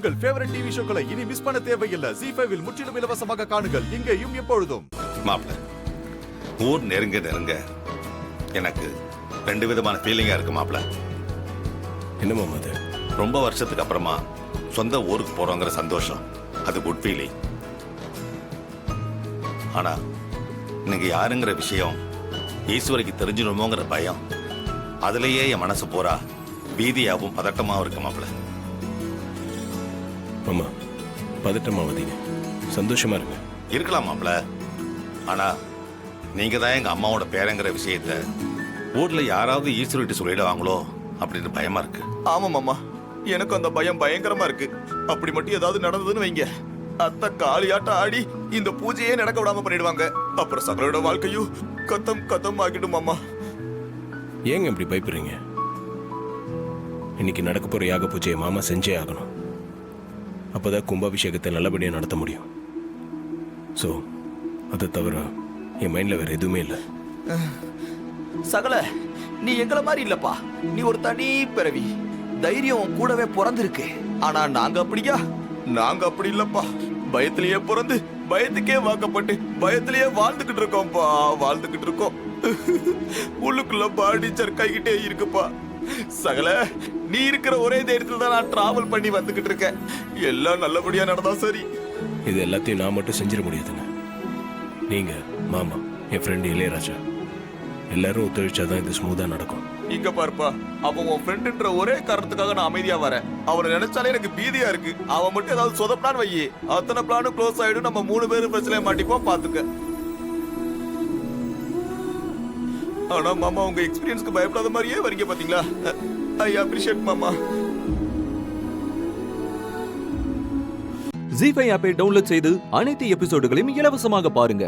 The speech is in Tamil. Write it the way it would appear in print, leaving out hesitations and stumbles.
உங்கள் ஃபேவரட் டிவி ஷோக்களை இனி மிஸ் பண்ண தேவையில்லை. ZEE5 இல் முற்றிலும் இலவசமாக காணுங்கள், இங்கேயும் எப்பொழுதும். மாப்பிள்ள, ஊர் நெருங்க நெருங்க எனக்கு ரெண்டு விதமான ஃபீலிங்கா இருக்கு மாப்பிள்ள. என்ன மாமா அது? ரொம்ப வருஷத்துக்கு அப்புறமா சொந்த ஊருக்கு போறோங்கிற சந்தோஷம், அது குட் ஃபீலிங். ஆனா நீங்க யாருங்கிற விஷயம் ஈஸ்வரிக்கு தெரிஞ்சிடுமோங்கிற பயம், அதுலயே என் மனசு போறா பீதியாவும் பதட்டமாவும் இருக்கு மாப்பிள்ள. மாமா பதட்டமாவதீங்க, சந்தோஷமா இருங்க. இருக்கலாம் மாப்பிள்ள, ஆனா நீங்க தான் எங்க அம்மாவோட பேரங்கிற விஷயத்த ஊர்ல யாராவது ஈஸ்வரிட்டு சொல்லிடுவாங்களோ அப்படின்னு பயமா இருக்கு. ஆமா மாமா, எனக்கு அந்த பயம் பயங்கரமா இருக்கு. அப்படி மட்டும் ஏதாவது நடந்ததுன்னு வைங்க, அத்தை காளியாட்டம் ஆடி இந்த பூஜையே நடக்க விடாம பண்ணிடுவாங்க. அப்புறம் சகலோட வாழ்க்கையும் கத்தம் கத்தம் ஆகிடும் மாமா. ஏங்க இப்படி பயப்படுறீங்க? இன்னைக்கு நடக்க போற யாக பூஜையை மாமா செஞ்சே ஆகணும். அப்பதான் கும்பாபிஷேகத்தை நல்லபடியா நடத்த முடியும். ஸோ அதை தவிர என் மைண்ட்ல வேற எதுவுமே இல்லை. சகல, நீ எங்களை மாதிரி இல்லப்பா. நீ ஒரு தனி பிறவி, தைரியம் கூடவே பிறந்திருக்கு. ஆனா நாங்க அப்படியா? நாங்க அப்படி இல்லப்பா. பயத்திலேயே பிறந்து பயத்துக்கே வாக்கப்பட்டு பயத்திலேயே வாழ்ந்துகிட்டு இருக்கோம்ப்பா, வாழ்ந்துகிட்டு இருக்கோம். உள்ளுக்குள்ள பாடி சர்க்காய்கிட்டே இருக்குப்பா. சகல, நீ இருக்கிற ஒரே தைரியத்துல தான் நான் டிராவல் பண்ணி வந்துகிட்டு இருக்கேன். எல்லாம் நல்லபடியா நடந்தா சரி. இது எல்லாத்தையும் நான் மட்டும் செஞ்சிட முடியாதுங்க. நீங்க, மாமா, என் ஃப்ரெண்டு இளையராஜா எல்லாரும் ஒத்துழைச்சாதான் இது ஸ்மூதா நடக்கும். இங்க பாருப்பா, அவன் உன் ஃப்ரெண்டுன்ற ஒரே காரணத்துக்காக நான் அமைதியா வரேன். அவனை நினைச்சாலே எனக்கு பீதியா இருக்கு. அவன் மட்டும் ஏதாவது சொதப்பினான்னு வையே, அத்தனை பிளானும் க்ளோஸ் ஆயிடும். நம்ம 3 பேரும் பிரச்சனையை மாட்டிப்போம், பாத்துக்க. ஆனா மாமா, உங்க எக்ஸ்பீரியன்ஸ்க்கு பயப்படாத மாதிரியே வரீங்க பாத்தீங்களா? ஐ அப்ரிஷியேட் மாமா. ZEE5 ஆப்பை டவுன்லோட் செய்து அனைத்து எபிசோடுகளையும் இலவசமாக பாருங்க.